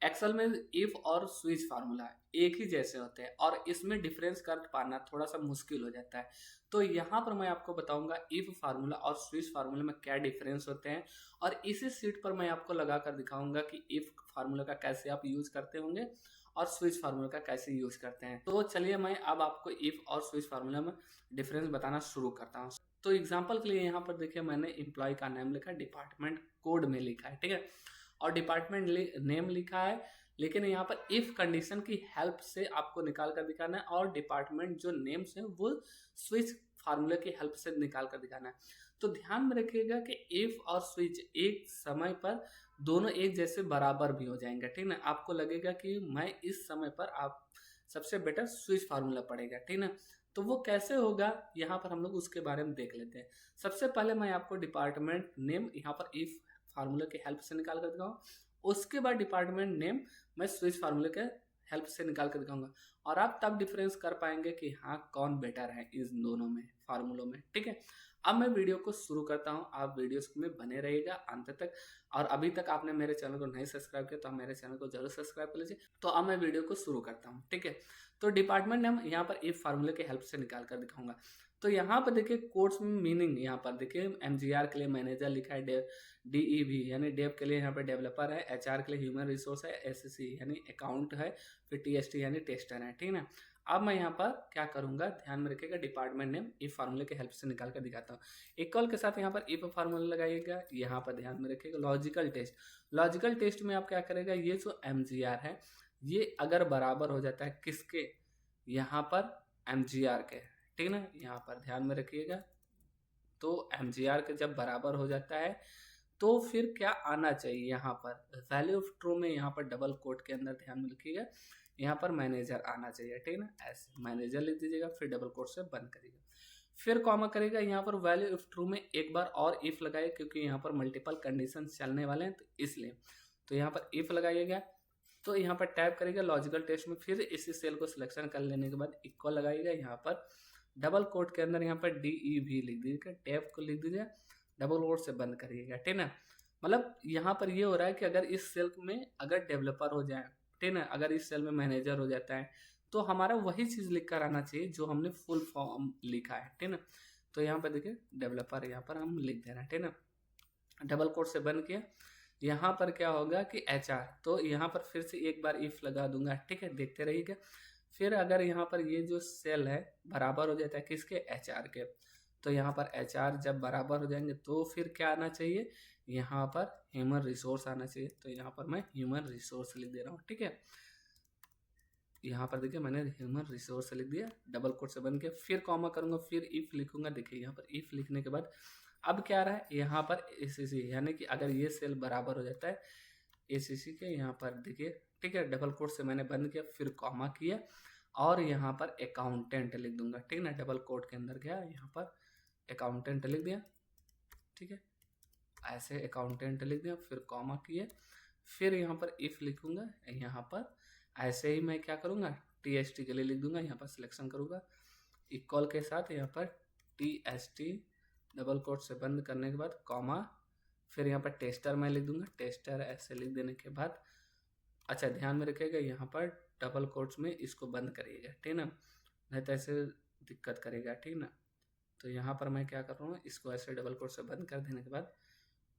Excel में if और switch formula एक ही जैसे होते हैं और इसमें डिफरेंस कर पाना थोड़ा सा मुश्किल हो जाता है। तो यहाँ पर मैं आपको बताऊंगा इफ फार्मूला और स्विच फार्मूला में क्या डिफरेंस होते हैं, और इसी सीट पर मैं आपको लगा कर दिखाऊंगा कि इफ फार्मूला का कैसे आप यूज करते होंगे और स्विच फार्मूला का कैसे यूज करते हैं। तो चलिए मैं अब आपको इफ और स्विच फार्मूला में डिफरेंस बताना शुरू करता हूँ। तो एग्जाम्पल के लिए यहाँ पर देखिए मैंने एम्प्लॉय का नाम लिखा है, डिपार्टमेंट कोड में लिखा है, ठीक है, और डिपार्टमेंट नेम लिखा है, लेकिन यहाँ पर इफ कंडीशन की हेल्प से आपको निकाल कर दिखाना है, और डिपार्टमेंट जो नेम्स है वो स्विच फार्मूले की हेल्प से निकाल कर दिखाना है। तो ध्यान में रखिएगा कि इफ और स्विच एक समय पर दोनों एक जैसे बराबर भी हो जाएंगे, ठीक ना। आपको लगेगा कि मैं इस समय पर आप सबसे बेटर स्विच फार्मूला पड़ेगा, ठीक ना। तो वो कैसे होगा यहाँ पर हम लोग उसके बारे में देख लेते हैं। सबसे पहले मैं आपको डिपार्टमेंट नेम यहाँ पर इफ फार्मूले की हेल्प से निकाल कर दिखाऊंगा, उसके बाद डिपार्टमेंट नेम मैं स्विच फार्मूले के हेल्प से निकाल कर दिखाऊंगा, और आप तब डिफरेंस कर पाएंगे कि हाँ कौन बेटर है इस दोनों में फार्मूलों में, ठीक है। अब मैं वीडियो को शुरू करता हूँ, आप वीडियो में बने रहिएगा अंत तक, और अभी तक आपने मेरे चैनल को नहीं सब्सक्राइब किया तो आप मेरे चैनल को जरूर सब्सक्राइब कर लीजिए। तो अब मैं वीडियो को शुरू करता हूँ, ठीक है। तो डिपार्टमेंट नेम यहाँ पर इफ फार्मूले के हेल्प से निकाल कर दिखाऊंगा। तो यहाँ पर देखिए कोर्स में मीनिंग, यहाँ पर देखिए एमजीआर के लिए मैनेजर लिखा है, डीईवी यानी डेव के लिए यहाँ पर डेवलपर है, एचआर के लिए ह्यूमन रिसोर्स है, एससी यानी अकाउंट है, फिर टीएसटी यानी टेस्टर है, ठीक है। अब मैं यहाँ पर क्या करूंगा, ध्यान में रखिएगा, डिपार्टमेंट नेम इफ फार्मूले के हेल्प से निकाल कर दिखाता हूँ। इक्वल के साथ यहाँ पर इफ फार्मूला लगाइएगा, यहाँ पर ध्यान में रखिएगा लॉजिकल टेस्ट। लॉजिकल टेस्ट में आप क्या करेगा, ये जो एमजीआर है ये अगर बराबर हो जाता है किसके, यहाँ पर एमजीआर के, ठीक ना, यहाँ पर ध्यान में रखिएगा। तो एमजीआर के जब बराबर हो जाता है तो फिर क्या आना चाहिए, यहाँ पर वैल्यू ऑफ ट्रू में यहाँ पर डबल कोट के अंदर ध्यान में रखिएगा, यहाँ पर मैनेजर आना चाहिए, ठीक ना, ऐसे मैनेजर लिख दीजिएगा, फिर डबल कोट से बंद करिएगा, फिर कॉमा करेगा, यहाँ पर वैल्यू ऑफ ट्रू में एक बार और इफ लगाइए क्योंकि यहाँ पर मल्टीपल कंडीशन चलने वाले हैं तो इसलिए, तो यहाँ पर इफ लगाइएगा। तो यहाँ पर टाइप करेगा लॉजिकल टेस्ट में, फिर इसी सेल को सिलेक्शन कर लेने के बाद इक्वल लगाइएगा, यहाँ पर डबल कोट के अंदर यहाँ पर डीईवी लिख दीजिएगा, टैब को लिख दीजिएगा, डबल कोट से बंद करिएगा, ठीक ना। मतलब यहाँ पर ये हो रहा है कि अगर इस सेल में अगर डेवलपर हो जाए, ठीक ना, अगर इस सेल में मैनेजर हो जाता है तो हमारा वही चीज लिख कर आना चाहिए जो हमने फुल फॉर्म लिखा है, ठीक ना। तो यहाँ पर देखिए डेवलपर यहाँ पर हम लिख दे रहे हैं, ठीक ना, डबल कोट से बंद किया। यहाँ पर क्या होगा कि एचआर, तो यहाँ पर फिर से एक बार इफ लगा दूंगा, ठीक है, देखते रहिएगा। फिर अगर यहाँ पर ये जो सेल है बराबर हो जाता है किसके, एचआर के, तो यहाँ पर एचआर जब बराबर हो जाएंगे तो फिर क्या आना चाहिए, यहाँ पर ह्यूमन रिसोर्स आना चाहिए। तो यहाँ पर मैं ह्यूमन रिसोर्स लिख दे रहा हूँ, ठीक है। यहाँ पर देखिए मैंने ह्यूमन रिसोर्स लिख दिया, डबल कोट से बन के, फिर कॉमा करूंगा, फिर इफ लिखूंगा। देखिए यहाँ पर इफ लिखने के बाद अब क्या रहा है, यहाँ पर एसीसी, यानी कि अगर ये सेल बराबर हो जाता है एसीसी के, यहाँ पर देखिए, ठीक है, डबल कोट से मैंने बंद किया, फिर कॉमा किया, और यहाँ पर अकाउंटेंट लिख दूंगा, ठीक ना, डबल कोट के अंदर गया, यहाँ पर अकाउंटेंट लिख दिया, ठीक है, ऐसे अकाउंटेंट लिख दिया, फिर कॉमा किए, फिर यहाँ पर इफ लिखूंगा, यहाँ पर ऐसे ही मैं क्या करूँगा, टीएसटी के लिए लिख दूंगा, यहाँ पर सिलेक्शन करूँगा इक्वल के साथ, यहाँ पर टीएसटी डबल कोट से बंद करने के बाद कॉमा, फिर यहाँ पर टेस्टर मैं लिख दूंगा, टेस्टर ऐसे लिख देने के बाद, अच्छा ध्यान में रखिएगा यहाँ पर डबल कोट्स में इसको बंद करिएगा, ठीक ना, नहीं तो ऐसे दिक्कत करेगा, ठीक ना। तो यहाँ पर मैं क्या कर रहा हूँ, इसको ऐसे डबल कोट से बंद कर देने के बाद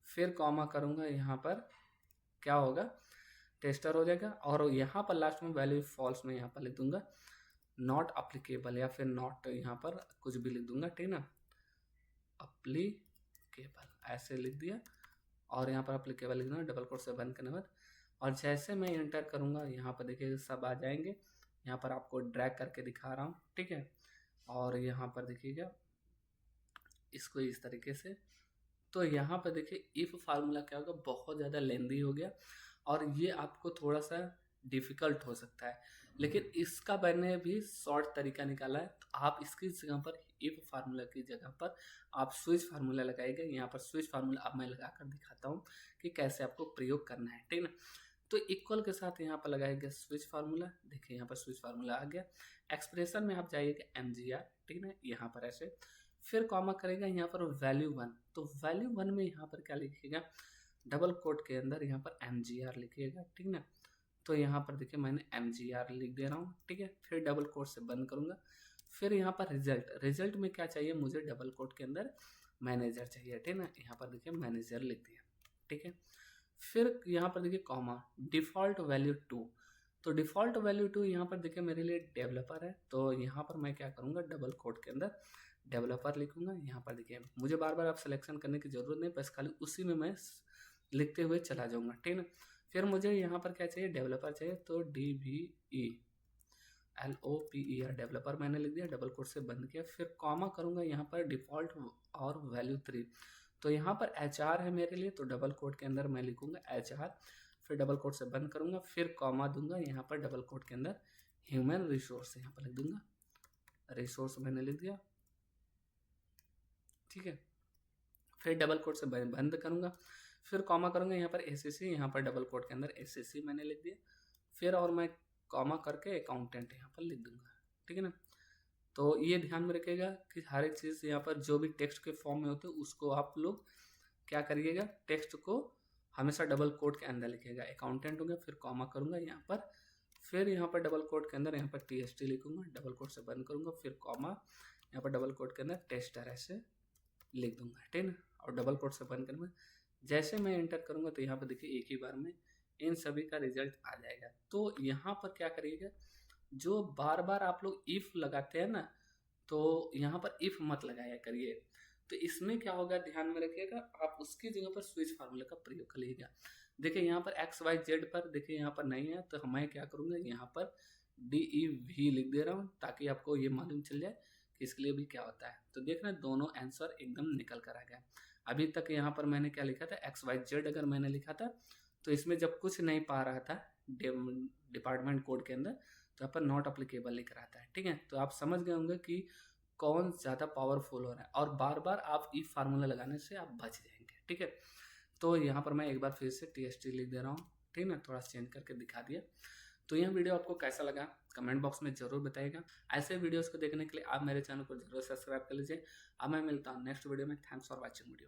फिर कॉमा करूँगा, यहाँ पर क्या होगा, टेस्टर हो जाएगा, और यहाँ पर लास्ट में वैल्यू फॉल्स में यहाँ पर लिख दूंगा नॉट अप्लीकेबल, या फिर नॉट यहाँ पर कुछ भी लिख दूंगा, ठीक ना, अप्लीकेबल ऐसे लिख दिया, और यहाँ पर अप्लीकेबल लिख दूंगा, डबल कोट से बंद करने के बाद, और जैसे मैं इंटर करूँगा यहाँ पर देखिए सब आ जाएंगे। यहाँ पर आपको ड्रैग करके दिखा रहा हूँ, ठीक है, और यहाँ पर देखिएगा इसको इस तरीके से। तो यहाँ पर देखिए इफ फार्मूला क्या होगा, बहुत ज़्यादा लेंदी हो गया और ये आपको थोड़ा सा डिफिकल्ट हो सकता है, लेकिन इसका मैंने भी शॉर्ट तरीका निकाला है। तो आप इसकी जगह पर इफ फार्मूला की जगह पर आप स्विच फार्मूला लगाइएगा। यहाँ पर स्विच फार्मूला अब मैं लगा कर दिखाता हूँ कि कैसे आपको प्रयोग करना है, ठीक ना। तो इक्वल के साथ यहाँ पर लगाएगा स्विच फार्मूला, देखिए यहाँ पर स्विच फार्मूला आ गया। एक्सप्रेशन में आप जाइएगा एमजीआर, ठीक ना, यहाँ पर ऐसे, फिर कॉमा करेगा यहाँ पर वैल्यू 1, तो वैल्यू 1 में यहाँ पर क्या लिखिएगा, डबल कोट के अंदर यहाँ पर एमजीआर लिखिएगा, ठीक ना, तो यहाँ पर देखिए मैंने mgr लिख दे रहा हूँ, ठीक है। फिर डबल कोट से बंद करूँगा। फिर यहाँ पर रिजल्ट में क्या चाहिए मुझे, डबल कोट के अंदर मैनेजर चाहिए, ठीक है ना। यहाँ पर देखिए मैनेजर लिख दिया, ठीक है। फिर यहाँ पर देखिए कॉमा, डिफ़ॉल्ट वैल्यू 2। तो डिफ़ॉल्ट वैल्यू 2 यहाँ पर देखिए मेरे लिए डेवलपर है, तो यहाँ पर मैं क्या करूँगा, डबल कोट के अंदर डेवलपर लिखूंगा। यहाँ पर देखिए मुझे बार बार आप सिलेक्शन करने की ज़रूरत नहीं, बस खाली उसी में मैं लिखते हुए चला जाऊँगा, ठीक है ना। फिर मुझे यहाँ पर क्या चाहिए, डेवलपर चाहिए, तो DVELOPER डेवलपर मैंने लिख दिया, डबल कोट से बंद किया। फिर कॉमा करूँगा यहाँ पर डिफ़ॉल्ट और वैल्यू 3। तो यहाँ पर HR है मेरे लिए, तो डबल कोट के अंदर मैं लिखूँगा HR, फिर डबल कोट से बंद करूँगा, फिर कॉमा दूंगा, यहाँ पर डबल कोट के अंदर ह्यूमन रिसोर्स यहाँ पर लिख दूंगा, रिसोर्स मैंने लिख दिया, ठीक है। फिर डबल कोट से बंद करूँगा, फिर कॉमा करूँगा, यहाँ पर ACC, यहाँ पर डबल कोट के अंदर ACC मैंने लिख दिया। फिर और मैं कॉमा करके अकाउंटेंट यहाँ पर लिख दूंगा, ठीक है ना। तो ये ध्यान में रखिएगा कि हर एक चीज़ यहाँ पर जो भी टेक्स्ट के फॉर्म में होते हैं उसको आप लोग क्या करिएगा, टेक्स्ट को हमेशा डबल कोट के अंदर लिखिएगा। अकाउंटेंट हो गया, फिर कॉमा करूँगा यहाँ पर, फिर यहाँ पर डबल कोट के अंदर यहाँ पर TST लिखूँगा, डबल कोट से बंद करूँगा, फिर कॉमा, यहाँ पर डबल कोट के अंदर टेस्टर ऐसे लिख दूंगा, ठीक है ना। और डबल कोट से बंद करूँगा। जैसे मैं एंटर करूँगा तो यहाँ पर देखिए एक ही बार में इन सभी का रिजल्ट आ जाएगा। तो यहाँ पर क्या करिएगा, जो बार बार आप लोग इफ़ लगाते हैं ना, तो यहाँ पर इफ़ मत लगाया करिए। तो इसमें क्या होगा, ध्यान में रखिएगा, आप उसकी जगह पर स्विच फार्मूला का प्रयोग करिएगा। देखिए यहाँ पर XYZ पर देखिए यहाँ पर नहीं है, तो मैं क्या करूँगा, यहाँ पर DEV लिख दे रहा हूँ ताकि आपको ये मालूम चल जाए कि इसके लिए भी क्या होता है। तो देख रहे हैं दोनों आंसर एकदम निकल कर आ गया। अभी तक यहाँ पर मैंने क्या लिखा था, XYZ अगर मैंने लिखा था तो इसमें जब कुछ नहीं पा रहा था डिपार्टमेंट कोड के अंदर, तो यहाँ पर नॉट अप्लीकेबल लिख रहा था, ठीक है। तो आप समझ गए होंगे कि कौन ज़्यादा पावरफुल हो रहा है, और बार बार आप इफ फार्मूला लगाने से आप बच जाएंगे, ठीक है। तो यहाँ पर मैं एक बार फिर से TST लिख दे रहा हूँ, ठीक है ना, थोड़ा चेंज करके दिखा दिया। तो यह वीडियो आपको कैसा लगा कमेंट बॉक्स में ज़रूर बताइएगा। ऐसे वीडियोस को देखने के लिए आप मेरे चैनल को जरूर सब्सक्राइब कर लीजिए। अब मैं मिलता हूँ नेक्स्ट वीडियो में। Thanks for watching video.